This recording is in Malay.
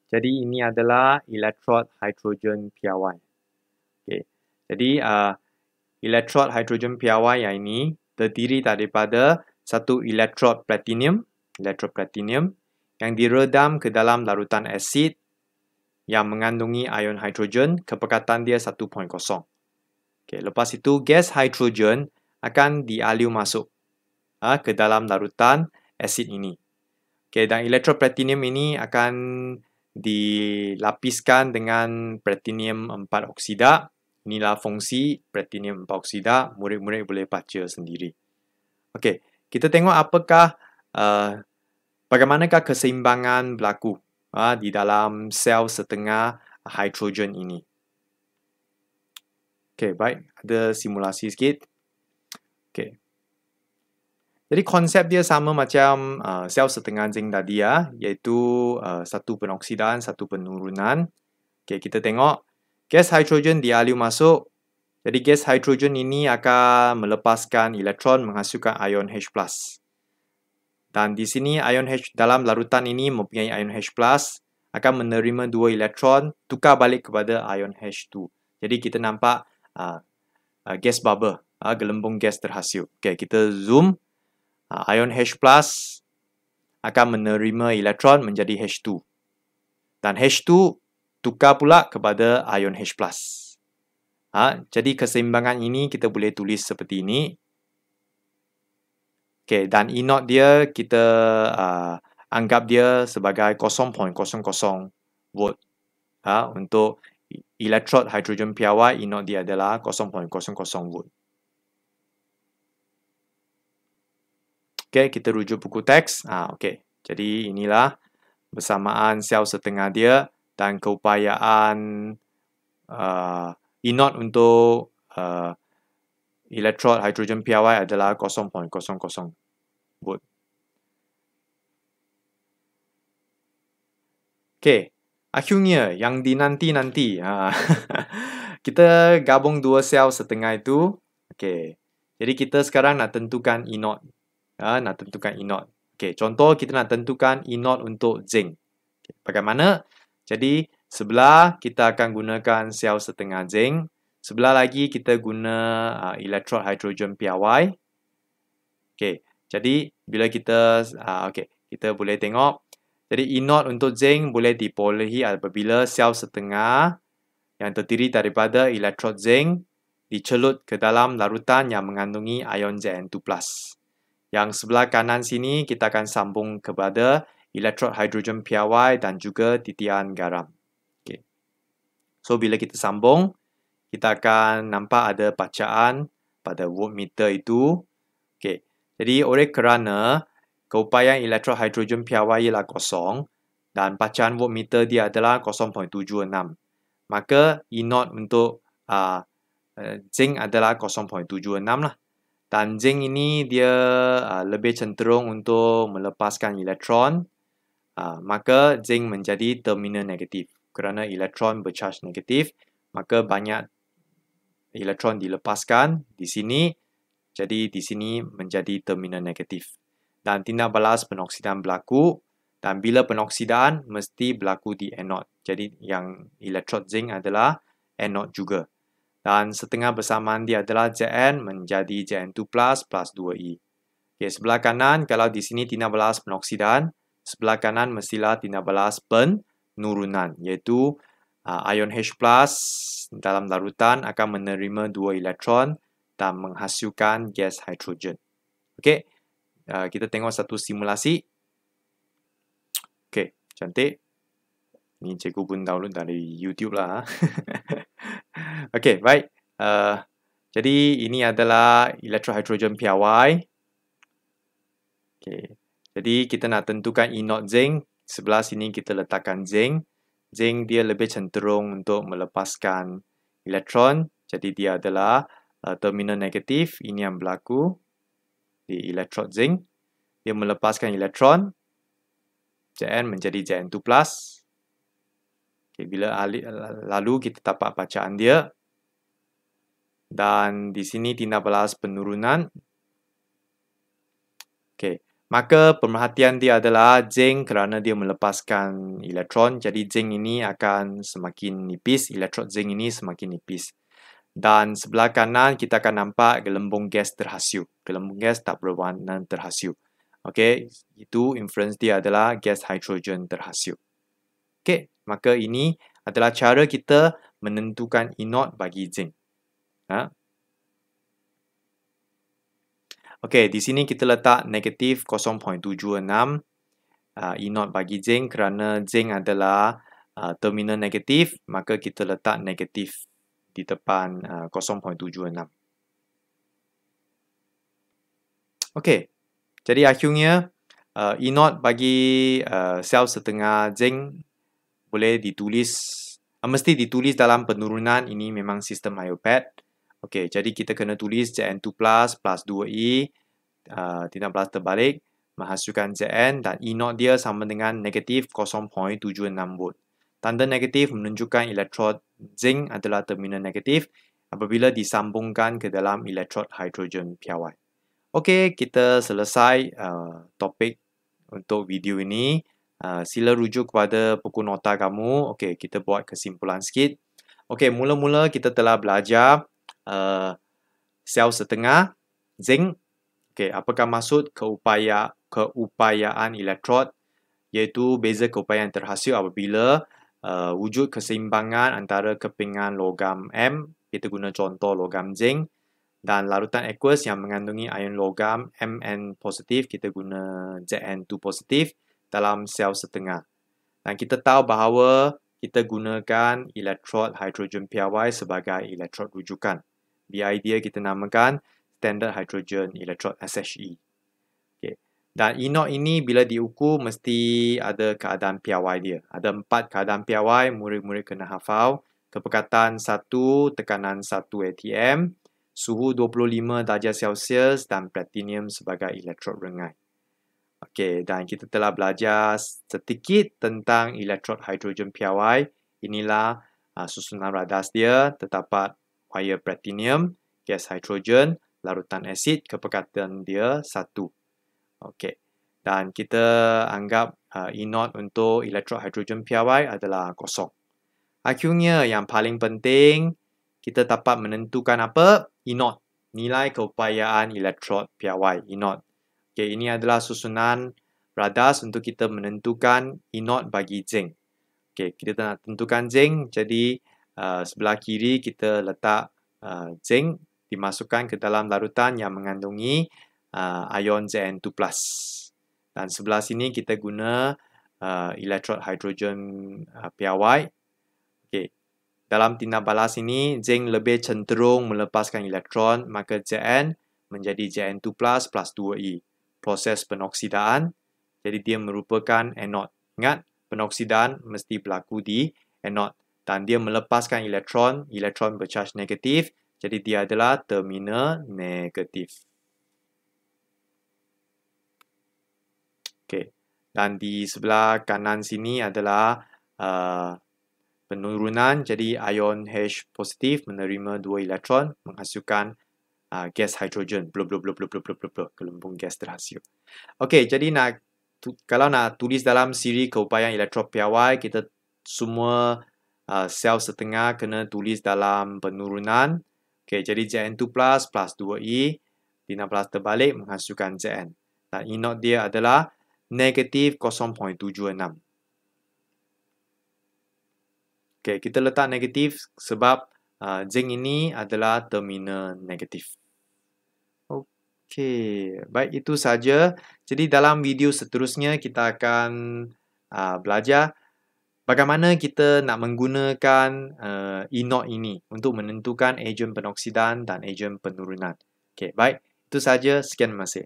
Jadi ini adalah electrode hydrogen PRY. Okay. Jadi electrode hydrogen PRY yang ini terdiri daripada satu electrode platinum yang diredam ke dalam larutan asid yang mengandungi ion hidrogen, kepekatan dia 1.0. Okay. Lepas itu gas hidrogen akan dialih masuk ke dalam larutan asid ini. Okay. Dan electrode platinum ini akan dilapiskan dengan platinum 4 oksida. Inilah fungsi platinum 4 oksida. Murid-murid boleh baca sendiri. Okey, kita tengok apakah bagaimanakah keseimbangan berlaku di dalam sel setengah hidrogen ini. Okey, baik, ada simulasi sikit. Okey. Jadi konsep dia sama macam sel setengah zinc tadi iaitu satu penoksidaan, satu penurunan. Okey, kita tengok gas hidrogen dialih masuk. Jadi gas hidrogen ini akan melepaskan elektron menghasilkan ion H+. Dan di sini ion H dalam larutan ini mempunyai ion H+, akan menerima 2 elektron, tukar balik kepada ion H2. Jadi kita nampak gas bubble, gelembung gas terhasil. Okey, kita zoom. Ion H+ akan menerima elektron menjadi H2. Dan H2 tukar pula kepada ion H+. Jadi keseimbangan ini kita boleh tulis seperti ini. Okay, dan E0 dia kita anggap dia sebagai 0.00 volt. Untuk electrode hydrogen PRY, E0 dia adalah 0.00 volt. Okay, kita rujuk buku teks. Okay. Jadi inilah bersamaan sel setengah dia dan keupayaan E0 untuk electrode hydrogen PRY adalah 0.00 volt. Okey, akhirnya yang dinanti-nanti. Kita gabung dua sel setengah itu. Okey. Jadi kita sekarang nak tentukan E0. Nak tentukan E0. Okey, contoh kita nak tentukan E0 untuk zinc. Bagaimana? Jadi sebelah kita akan gunakan sel setengah zinc. Sebelah lagi kita guna electrode hydrogen PRY. Okey, jadi bila kita kita boleh tengok. Jadi E0 untuk zinc boleh diperolehi apabila sel setengah yang terdiri daripada electrode zinc dicelut ke dalam larutan yang mengandungi ion Zn2+. Yang sebelah kanan sini kita akan sambung kepada electrode hydrogen PRY dan juga titian garam. Okay. So bila kita sambung, kita akan nampak ada bacaan pada voltmeter itu. Okay. Jadi oleh kerana keupayaan electrode hydrogen PRY ialah kosong dan bacaan voltmeter dia adalah 0.76. Maka E0 untuk zinc adalah 0.76 lah. Dan zinc ini dia lebih cenderung untuk melepaskan elektron. Maka zinc menjadi terminal negatif. Kerana elektron bercharge negatif, maka banyak elektron dilepaskan di sini. Jadi di sini menjadi terminal negatif. Dan tindak balas penoksidaan berlaku. Dan bila penoksidaan mesti berlaku di anode. Jadi yang electrode zinc adalah anode juga. Dan setengah bersamaan dia adalah Zn menjadi Zn2+ plus 2e. Okay, sebelah kanan kalau di sini tindak balas penoksidaan, sebelah kanan mestilah tindak balas penurunan. Iaitu ion H+ dalam larutan akan menerima 2 elektron dan menghasilkan gas hidrogen. Okey, kita tengok satu simulasi. Okey, cantik. Ni cikgu pun download dari YouTube lah. Okey, baik. Jadi ini adalah electrode hydrogen PRY. Okey. Jadi kita nak tentukan E0 zinc. Sebelah sini kita letakkan zinc. Zinc dia lebih cenderung untuk melepaskan elektron. Jadi dia adalah terminal negatif. Ini yang berlaku di electrode zinc. Dia melepaskan elektron. Zn menjadi Zn2+. Okay, lalu kita dapat bacaan dia. Dan di sini tindak balas penurunan. Okay. Maka pemerhatian dia adalah zinc kerana dia melepaskan elektron. Jadi zinc ini akan semakin nipis, elektrod zinc ini semakin nipis. Dan sebelah kanan kita akan nampak gelembung gas terhasil. Gelembung gas tak berwarna terhasil. Okey, itu inference dia adalah gas hidrogen terhasil. Okey, maka ini adalah cara kita menentukan E0 bagi zinc. Okey, di sini kita letak negatif 0.76 E0 bagi zinc kerana zinc adalah terminal negatif, maka kita letak negatif di depan 0.76. Okey, jadi akhirnya E0 bagi sel setengah zinc boleh ditulis, mesti ditulis dalam penurunan. Ini memang sistem IOPAT. Okey, jadi kita kena tulis Zn2 plus 2E tindak balas terbalik menghasilkan Zn dan E0 dia sama dengan negatif 0.76 volt. Tanda negatif menunjukkan elektrod zinc adalah terminal negatif apabila disambungkan ke dalam elektrod hidrogen piawai. Okey, kita selesai topik untuk video ini. Sila rujuk kepada buku nota kamu. Okey, kita buat kesimpulan sikit. Okey, mula-mula kita telah belajar sel setengah zinc. Okey, apakah maksud keupayaan elektrod? Iaitu beza keupayaan terhasil apabila wujud keseimbangan antara kepingan logam M, kita guna contoh logam zinc, dan larutan aqueous yang mengandungi ion logam Mn positif, kita guna Zn2 positif dalam sel setengah. Dan kita tahu bahawa kita gunakan elektrod hidrogen piawai sebagai elektrod rujukan. BI dia kita namakan Standard Hydrogen Electrode SHE. Okay. Dan E0 ini bila diukur mesti ada keadaan piawai dia. Ada 4 keadaan piawai, murid-murid kena hafal. Kepekatan 1, tekanan 1 atm, suhu 25 darjah Celsius dan platinum sebagai elektrod rengai. Okey, dan kita telah belajar sedikit tentang elektrod hidrogen piawai. Inilah susunan radas dia, terdapat wire platinum, gas hidrogen, larutan asid, kepekatan dia 1. Okey. Dan kita anggap E0 untuk elektrod hidrogen piawai adalah kosong. Akhirnya yang paling penting kita dapat menentukan apa? E0. Nilai keupayaan elektrod piawai E0. Okey, ini adalah susunan radas untuk kita menentukan E0 bagi zinc. Okey, kita nak tentukan zinc, jadi sebelah kiri kita letak zinc dimasukkan ke dalam larutan yang mengandungi ion Zn2+. Dan sebelah sini kita guna elektrod hidrogen piawai. Okey. Dalam tindak balas ini, zinc lebih cenderung melepaskan elektron, maka Zn menjadi Zn2+ plus 2E. Proses penoksidaan, jadi dia merupakan anode. Ingat, penoksidaan mesti berlaku di anode. Dan dia melepaskan elektron, elektron bercharge negatif, jadi dia adalah terminal negatif. Okey. Dan di sebelah kanan sini adalah penurunan, jadi ion H positif menerima 2 elektron menghasilkan gas hidrogen, gelembung gas terhasil. Okey, jadi kalau nak tulis dalam siri keupayaan elektrod piawai, kita semua sel setengah kena tulis dalam penurunan. Okey, jadi Zn2+ plus 2E tindak balas terbalik menghasilkan Zn. Dan E0 dia adalah negatif 0.76. Okey, kita letak negatif sebab zinc ini adalah terminal negatif. Okey, baik, itu saja. Jadi dalam video seterusnya kita akan belajar bagaimana kita nak menggunakan E0 ini untuk menentukan ejen penoksidan dan ejen penurunan. Okey, baik, itu saja. Sekian, terima kasih.